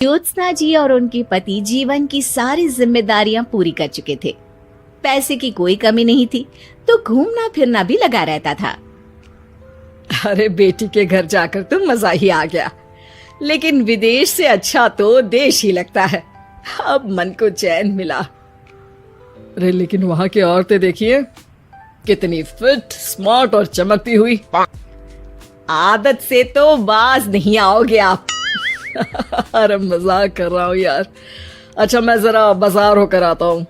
ज्योत्सना जी और उनके पति जीवन की सारी जिम्मेदारियां पूरी कर चुके थे। पैसे की कोई कमी नहीं थी, तो घूमना फिरना भी लगा रहता था। अरे बेटी के घर जाकर तो मजा ही आ गया, लेकिन विदेश से अच्छा तो देश ही लगता है। अब मन को चैन मिला। अरे लेकिन वहां की औरतें देखिए, कितनी फिट, स्मार्ट और चमकती हुई। आदत से तो बाज नहीं आओगे आप। अरे मजाक कर रहा हूँ यार। अच्छा मैं जरा बाजार होकर आता हूँ।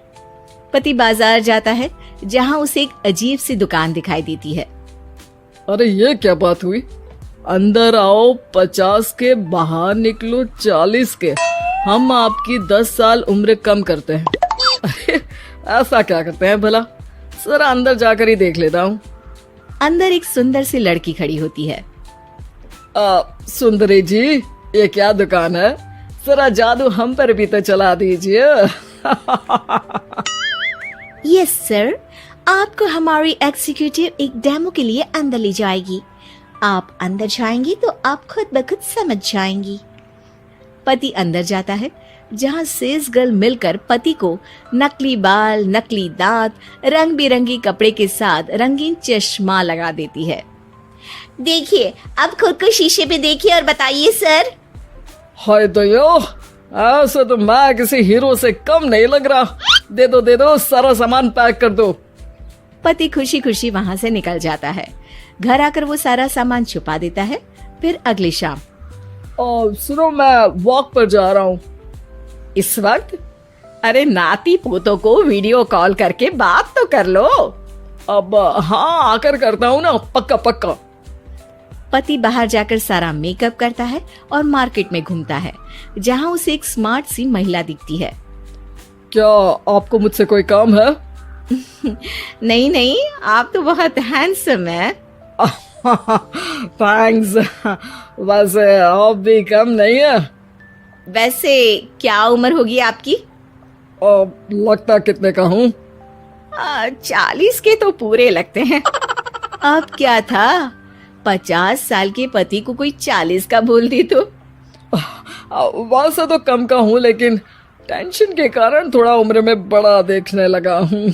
पति बाजार जाता है, जहां उसे एक अजीब सी दुकान दिखाई देती है। अरे ये क्या बात हुई? अंदर आओ 50 के, बाहर निकलो 40 के। हम आपकी 10 साल उम्र कम करते हैं। अरे ऐसा क्या करते हैं भला? जरा अंदर जाकर ही देख लेता हूँ। अंदर एक सुंदर सी लड़की खड़ी होती है। सुंदरी जी, ये क्या दुकान है? जरा जादू हम पर भी तो चला दीजिए। यस सर, आपको हमारी एग्जीक्यूटिव एक डेमो के लिए अंदर ले जाएगी। आप अंदर जाएंगी तो आप खुद ब खुद समझ जाएंगी। पति अंदर जाता है, जहां सेल्स गर्ल मिलकर पति को नकली बाल, नकली दांत, रंग बिरंगी कपड़े के साथ रंगीन चश्मा लगा देती है। देखिए, अब खुद को शीशे पे देखिए और बताइए सर। हाय दयो, ऐसा तो मैं किसी हीरो से कम नहीं लग रहा। दे दो, सारा सामान पैक कर दो। पति खुशी खुशी वहां से निकल जाता है। घर आकर वो सारा सामान छुपा देता है। फिर अगली शाम, सुनो मैं वॉक पर जा रहा हूँ। इस वक्त? अरे नाती पोतों को वीडियो कॉल करके बात तो कर लो। अब हाँ, आकर करता हूँ ना, पक्का पक्का। पति बाहर जाकर सारा मेकअप करता है और मार्केट में घूमता है, जहां उसे एक स्मार्ट सी महिला दिखती है। क्या आपको मुझसे कोई काम है? नहीं, आप तो बहुत हैंडसम हैं। थैंक्स। वैसे आप भी कम नहीं है। वैसे क्या उम्र होगी आपकी? लगता कितने का हूँ? 40 के तो पूरे लगते हैं। अब क्या था, 50 साल के पति को कोई 40 का बोल दी तो। वैसे तो कम का हूँ, लेकिन टेंशन के कारण थोड़ा उम्र में बड़ा देखने लगा हूँ।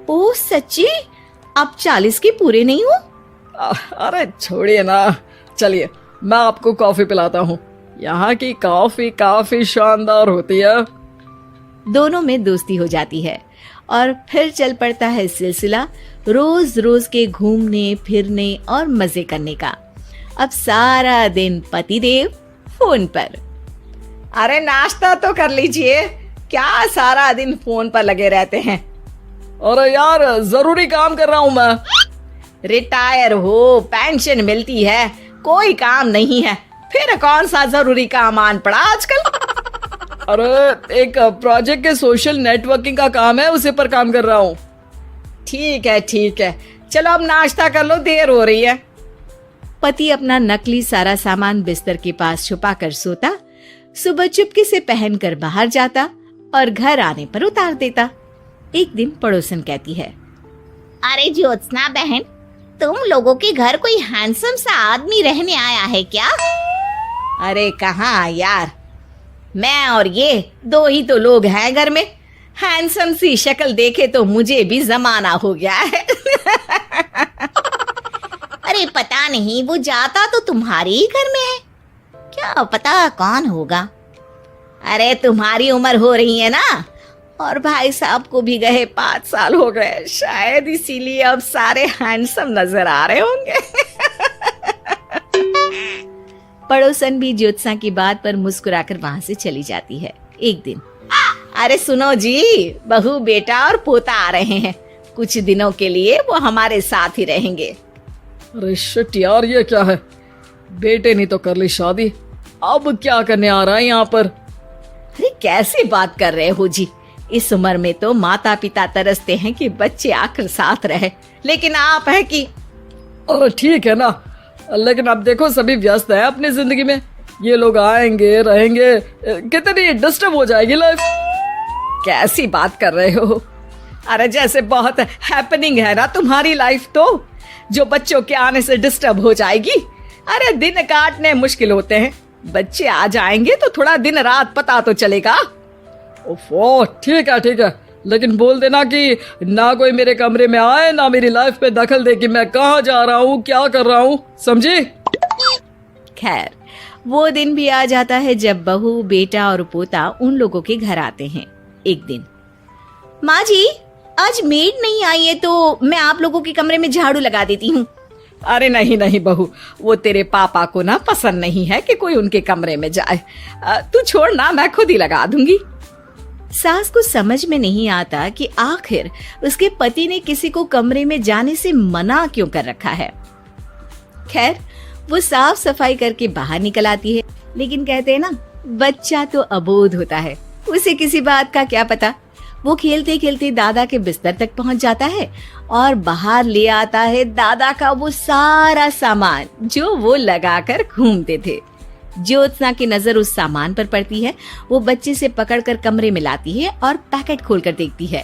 ओह सच्ची? आप 40 के पूरे नहीं हो? अरे छोड़िए ना, चलिए मैं आपको कॉफी पिलाता हूँ। यहाँ की कॉफी काफी शानदार होती है। दोनों में दोस्ती हो जाती है और फिर चल पड़ता है सिलसिला रोज रोज के घूमने फिरने और मजे करने का। अब सारा दिन पतिदेव फोन पर। अरे नाश्ता तो कर लीजिए, क्या सारा दिन फोन पर लगे रहते हैं? अरे यार जरूरी काम कर रहा हूँ मैं। रिटायर हो, पेंशन मिलती है, कोई काम नहीं है, फिर कौन सा जरूरी काम आन पड़ा आजकल? अरे एक प्रोजेक्ट के सोशल नेटवर्किंग का काम है, उसी पर काम कर रहा हूँ। ठीक है, चलो अब नाश्ता कर लो, देर हो रही है। पति अपना नकली सारा सामान बिस्तर के पास छुपा कर सोता, सुबह चुपके से पहनकर बाहर जाता और घर आने पर उतार देता। एक दिन पड़ोसन कहती है, अरे ज्योत्सना बहन, तुम लोगों के घर कोई हैंडसम सा आदमी रहने आया है क्या? अरे कहाँ यार, मैं और ये दो ही तो लोग हैं घर में। हैंडसम सी शक्ल देखे तो मुझे भी जमाना हो गया है। अरे पता नहीं, वो जाता तो तुम्हारे ही घर में है, क्या पता कौन होगा। अरे तुम्हारी उम्र हो रही है ना, और भाई साहब को भी गए 5 साल हो गए, शायद इसीलिए अब सारे हैंडसम नजर आ रहे होंगे। पड़ोसन भी ज्योत्सना की बात पर मुस्कुराकर वहां से चली जाती है। एक दिन, अरे सुनो जी, बहू बेटा और पोता आ रहे हैं, कुछ दिनों के लिए वो हमारे साथ ही रहेंगे। अरे शिट यार, ये क्या है? बेटे ने तो कर ली शादी, अब क्या करने आ रहा है यहाँ पर? अरे कैसी बात कर रहे हो जी, इस उम्र में तो माता पिता तरसते हैं कि बच्चे आकर साथ रहे, लेकिन आप है कि। अरे ठीक है ना, लेकिन अब देखो सभी व्यस्त है अपनी जिंदगी में, ये लोग आएंगे रहेंगे, कितनी डिस्टर्ब हो जाएगी लाइफ। कैसी बात कर रहे हो? अरे जैसे बहुत हैपनिंग है ना तुम्हारी लाइफ, तो जो बच्चों के आने से डिस्टर्ब हो जाएगी। अरे दिन काटने मुश्किल होते हैं, बच्चे आ जाएंगे तो थोड़ा दिन रात पता तो चलेगा। ओफो, ठीक है, लेकिन बोल देना कि ना कोई मेरे कमरे में आए, ना मेरी लाइफ पे दखल दे कि मैं कहाँ जा रहा हूँ, क्या कर रहा हूँ, समझी? खैर, वो दिन भी आ जाता है जब बहू, बेटा और पोता उन लोगों के घर आते हैं। एक दिन, माँ जी, आज मेड नहीं आई है तो मैं आप लोगों के कमरे में झाड़ू लगा देती हूँ। अरे नहीं बहू, वो तेरे पापा को ना पसंद नहीं है कि कोई उनके कमरे में जाए। तू छोड़ ना, मैं खुद ही लगा दूंगी। सास को समझ में नहीं आता कि आखिर उसके पति ने किसी को कमरे में जाने से मना क्यों कर रखा है। खैर, वो साफ सफाई करके बाहर निकल आती है, लेकिन कहते हैं ना, बच्चा तो अबोध होता है, उसे किसी बात का क्या पता। वो खेलते खेलते दादा के बिस्तर तक पहुंच जाता है और बाहर ले आता है दादा का वो सारा सामान जो वो लगाकर घूमते थे। ज्योत्सना की नजर उस सामान पर पड़ती है। वो बच्चे से पकड़कर कमरे में लाती है और पैकेट खोलकर देखती है।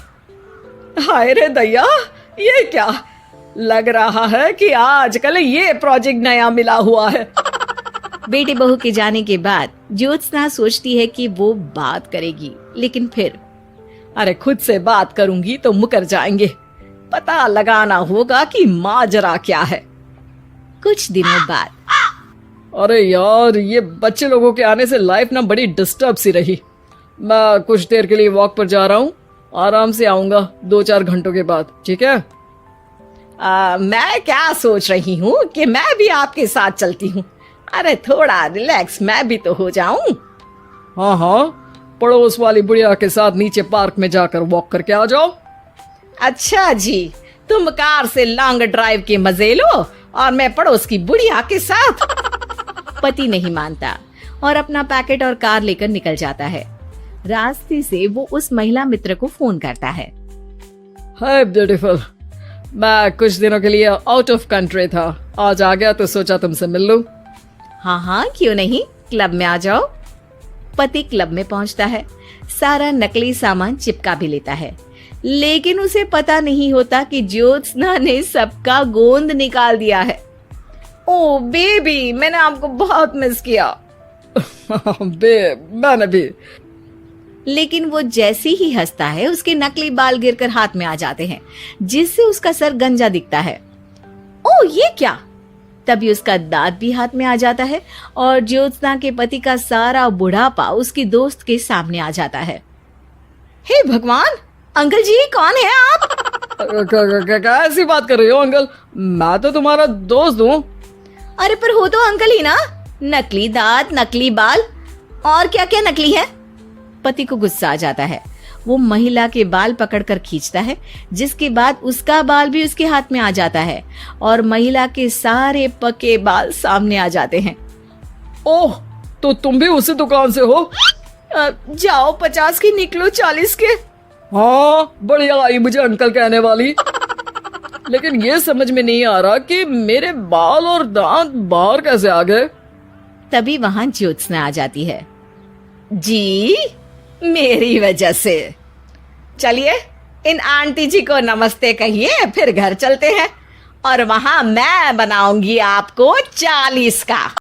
हाय रे दैया, ये क्या लग रहा है कि आजकल ये प्रोजेक्ट नया मिला हुआ है। बेटे बहू के जाने के बाद ज्योत्सना सोचती है कि वो बात करेगी, लेकिन फिर अरे खुद से बात करूंगी तो मुकर जाएंगे। पता लगाना होगा कि माजरा क्या है। कुछ दिनों बाद, अरे यार, ये बच्चे लोगों के आने से लाइफ ना बड़ी डिस्टर्ब सी रही। मैं कुछ देर के लिए वॉक पर जा रहा हूँ, आराम से आऊंगा 2-4 घंटों के बाद, ठीक है? मैं क्या सोच रही हूँ कि मैं भी आपके साथ चलती हूँ। अरे थोड़ा रिलैक्स मैं भी तो हो जाऊं। हाँ, पड़ोस वाली बुढ़िया के साथ नीचे पार्क में जाकर वॉक करके आ जाओ। अच्छा जी, तुम कार से लॉन्ग ड्राइव के मजे लो और मैं पड़ोस की बुढ़िया के साथ। पति नहीं मानता और अपना पैकेट और कार लेकर निकल जाता है। रास्ते से वो उस महिला मित्र को फोन करता है। हाय ब्यूटीफुल, मैं कुछ दिनों के लिए आउट ऑफ कंट्री था, आज आ गया तो सोचा तुमसे मिल लूं। हाँ, क्यों नहीं, क्लब में आ जाओ। पति क्लब में पहुंचता है, सारा नकली सामान चिपका भी लेता है, लेकिन उसे पता नहीं होता कि ज्योत्सना ने सबका गोंद निकाल दिया है। ओ बेबी, मैंने आपको बहुत मिस किया। मैंने भी। लेकिन वो जैसे ही हंसता है, उसके नकली बाल गिरकर हाथ में आ जाते हैं, जिससे उसका सर गंजा दिखता है। ओ ये क्या! तभी उसका दांत भी हाथ में आ जाता है और ज्योत्सना के पति का सारा बुढ़ापा उसकी दोस्त के सामने आ जाता है। हे भगवान, अंकल जी कौन है आप? कैसी बात कर रही हो अंकल, मैं तो तुम्हारा दोस्त हूँ। अरे पर हो तो अंकल ही ना। नकली दांत, नकली बाल और क्या क्या नकली है। पति को गुस्सा आ जाता है। वो महिला के बाल पकड़कर खींचता है, जिसके बाद उसका बाल भी उसके हाथ में आ जाता है और महिला के सारे पके बाल सामने आ जाते हैं। ओह, तो तुम भी उसी दुकान से हो? जाओ 50 की निकलो 40 के। हाँ, बढ़िया आई मुझे अंकल कहने वाली। लेकिन ये समझ में नहीं आ रहा कि मेरे बाल और दांत बाहर कैसे आ गए। तभी वहां ज्योत्सना आ जाती है। जी, मेरी वजह से। चलिए इन आंटी जी को नमस्ते कहिए, फिर घर चलते हैं और वहां मैं बनाऊंगी आपको 40 का।